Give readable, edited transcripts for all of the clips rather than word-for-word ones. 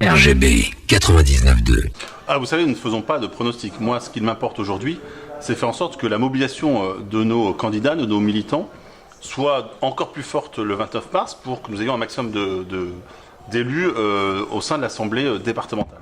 RGB 99.2. Ah, vous savez, nous ne faisons pas de pronostics. Moi, ce qu'il m'importe aujourd'hui, c'est faire en sorte que la mobilisation de nos candidats, de nos militants, soit encore plus forte le 29 mars pour que nous ayons un maximum d'élus au sein de l'Assemblée départementale.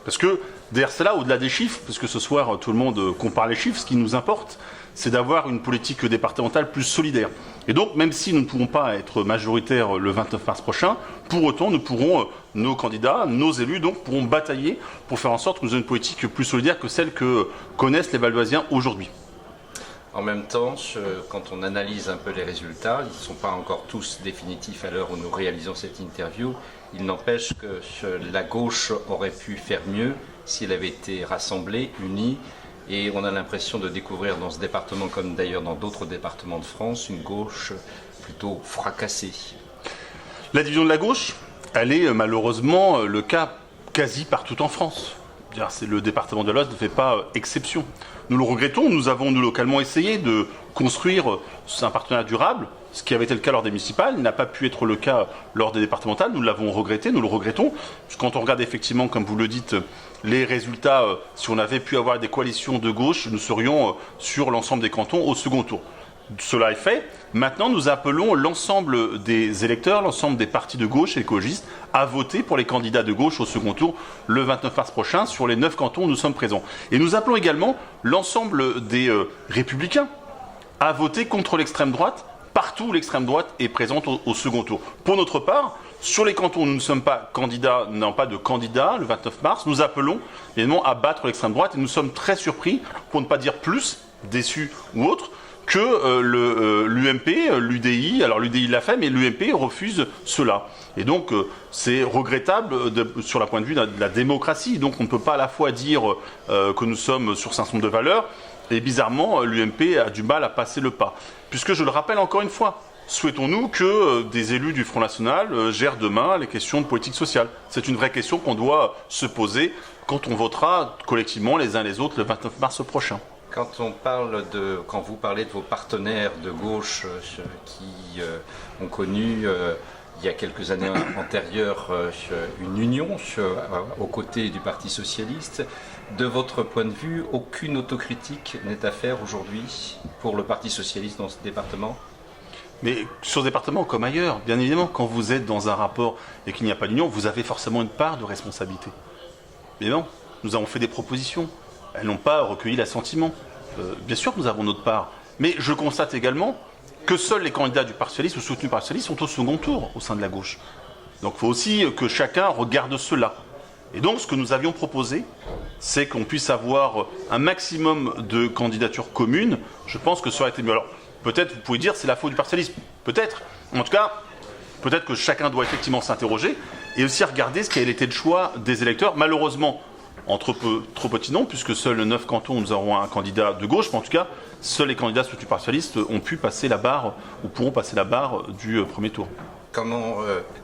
Parce que derrière cela, au-delà des chiffres, parce que ce soir tout le monde compare les chiffres, ce qui nous importe, c'est d'avoir une politique départementale plus solidaire. Et donc, même si nous ne pouvons pas être majoritaires le 29 mars prochain, pour autant, nous pourrons, nos candidats, nos élus, donc, pourront batailler pour faire en sorte que nous ayons une politique plus solidaire que celle que connaissent les Valdoisiens aujourd'hui. En même temps, quand on analyse un peu les résultats, ils ne sont pas encore tous définitifs à l'heure où nous réalisons cette interview. Il n'empêche que la gauche aurait pu faire mieux si elle avait été rassemblée, unie. Et on a l'impression de découvrir dans ce département, comme d'ailleurs dans d'autres départements de France, une gauche plutôt fracassée. La division de la gauche, elle est malheureusement le cas quasi partout en France. Le département de l'Oise ne fait pas exception. Nous le regrettons, nous avons nous localement essayé de construire un partenariat durable, ce qui avait été le cas lors des municipales, il n'a pas pu être le cas lors des départementales, nous l'avons regretté, nous le regrettons. Quand on regarde effectivement, comme vous le dites, les résultats, si on avait pu avoir des coalitions de gauche, nous serions sur l'ensemble des cantons au second tour. Cela est fait. Maintenant, nous appelons l'ensemble des électeurs, l'ensemble des partis de gauche et écologistes à voter pour les candidats de gauche au second tour le 29 mars prochain sur les 9 cantons où nous sommes présents. Et nous appelons également l'ensemble des républicains à voter contre l'extrême droite partout où l'extrême droite est présente au second tour. Pour notre part, sur les cantons où nous ne sommes pas candidats, n'avons pas de candidat le 29 mars, nous appelons évidemment à battre l'extrême droite et nous sommes très surpris, pour ne pas dire plus, déçus ou autres, que l'UMP, l'UDI, alors l'UDI l'a fait, mais l'UMP refuse cela. Et donc, c'est regrettable sur le point de vue de la démocratie. Donc, on ne peut pas à la fois dire que nous sommes sur un certain nombre de valeurs, et bizarrement, l'UMP a du mal à passer le pas. Puisque, je le rappelle encore une fois, souhaitons-nous que des élus du Front National gèrent demain les questions de politique sociale. C'est une vraie question qu'on doit se poser quand on votera collectivement les uns les autres le 29 mars prochain. Quand vous parlez de vos partenaires de gauche qui ont connu il y a quelques années antérieures une union aux côtés du Parti socialiste, de votre point de vue, aucune autocritique n'est à faire aujourd'hui pour le Parti socialiste dans ce département ? Mais sur ce département comme ailleurs, bien évidemment, quand vous êtes dans un rapport et qu'il n'y a pas d'union, vous avez forcément une part de responsabilité. Mais non, nous avons fait des propositions. Elles n'ont pas recueilli l'assentiment. Bien sûr que nous avons notre part. Mais je constate également que seuls les candidats du Parti socialiste ou soutenus par le socialiste sont au second tour au sein de la gauche. Donc il faut aussi que chacun regarde cela. Et donc ce que nous avions proposé, c'est qu'on puisse avoir un maximum de candidatures communes. Je pense que ça aurait été mieux. Alors peut-être vous pouvez dire c'est la faute du Parti socialiste. Peut-être. En tout cas, peut-être que chacun doit effectivement s'interroger et aussi regarder ce qu'a été le choix des électeurs. Malheureusement, en trop petit nombre, puisque seuls 9 cantons nous aurons un candidat de gauche, mais en tout cas, seuls les candidats soutenus par les socialistes ont pu passer la barre, ou pourront passer la barre du premier tour. Comment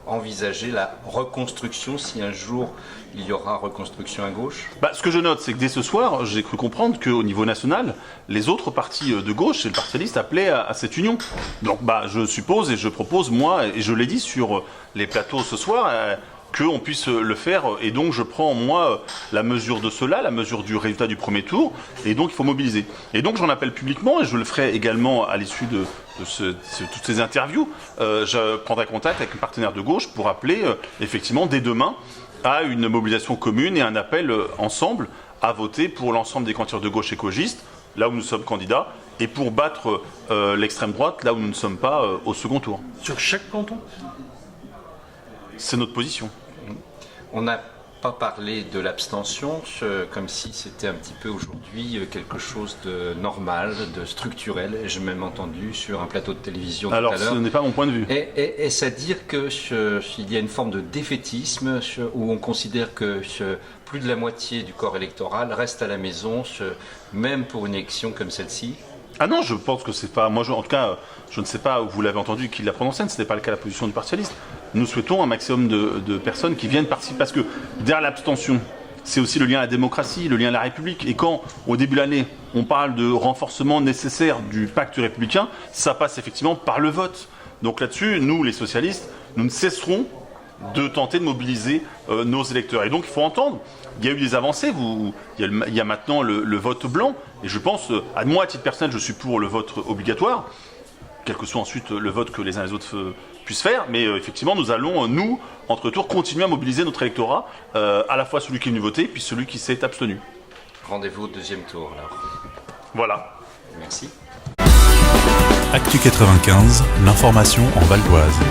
envisager la reconstruction si un jour il y aura reconstruction à gauche ? Ce que je note, c'est que dès ce soir, j'ai cru comprendre qu'au niveau national, les autres partis de gauche et le Parti socialiste appelaient à cette union. Donc je suppose et je propose, moi, et je l'ai dit sur les plateaux ce soir, qu'on puisse le faire, et donc je prends en moi la mesure de cela, la mesure du résultat du premier tour, et donc il faut mobiliser. Et donc j'en appelle publiquement, et je le ferai également à l'issue de toutes ces interviews, je prendrai contact avec un partenaire de gauche pour appeler effectivement dès demain à une mobilisation commune et un appel ensemble à voter pour l'ensemble des candidatures de gauche écologistes, là où nous sommes candidats, et pour battre l'extrême droite, là où nous ne sommes pas au second tour. Sur chaque canton ? C'est notre position. On n'a pas parlé de l'abstention comme si c'était un petit peu aujourd'hui quelque chose de normal, de structurel. J'ai même entendu sur un plateau de télévision Alors, tout à l'heure. Ce n'est pas mon point de vue. Est-ce à dire qu'il y a une forme de défaitisme où on considère que plus de la moitié du corps électoral reste à la maison, même pour une élection comme celle-ci ? Ah non, je pense que c'est pas... Moi, en tout cas, je ne sais pas où vous l'avez entendu, qui l'a prononcé, ce n'est pas le cas de la position du Parti socialiste. Nous souhaitons un maximum de personnes qui viennent participer, parce que derrière l'abstention, c'est aussi le lien à la démocratie, le lien à la République. Et quand, au début de l'année, on parle de renforcement nécessaire du pacte républicain, ça passe effectivement par le vote. Donc là-dessus, nous, les socialistes, nous ne cesserons de tenter de mobiliser nos électeurs. Et donc il faut entendre, il y a eu des avancées, il y a maintenant le vote blanc, et je pense, à moi à titre personnel, je suis pour le vote obligatoire, quel que soit ensuite le vote que les uns et les autres puissent faire, mais effectivement nous allons, nous, entre tours, continuer à mobiliser notre électorat, à la fois celui qui est venu voter, puis celui qui s'est abstenu. Rendez-vous au deuxième tour alors. Voilà. Merci. Actu 95, l'information en Val d'Oise.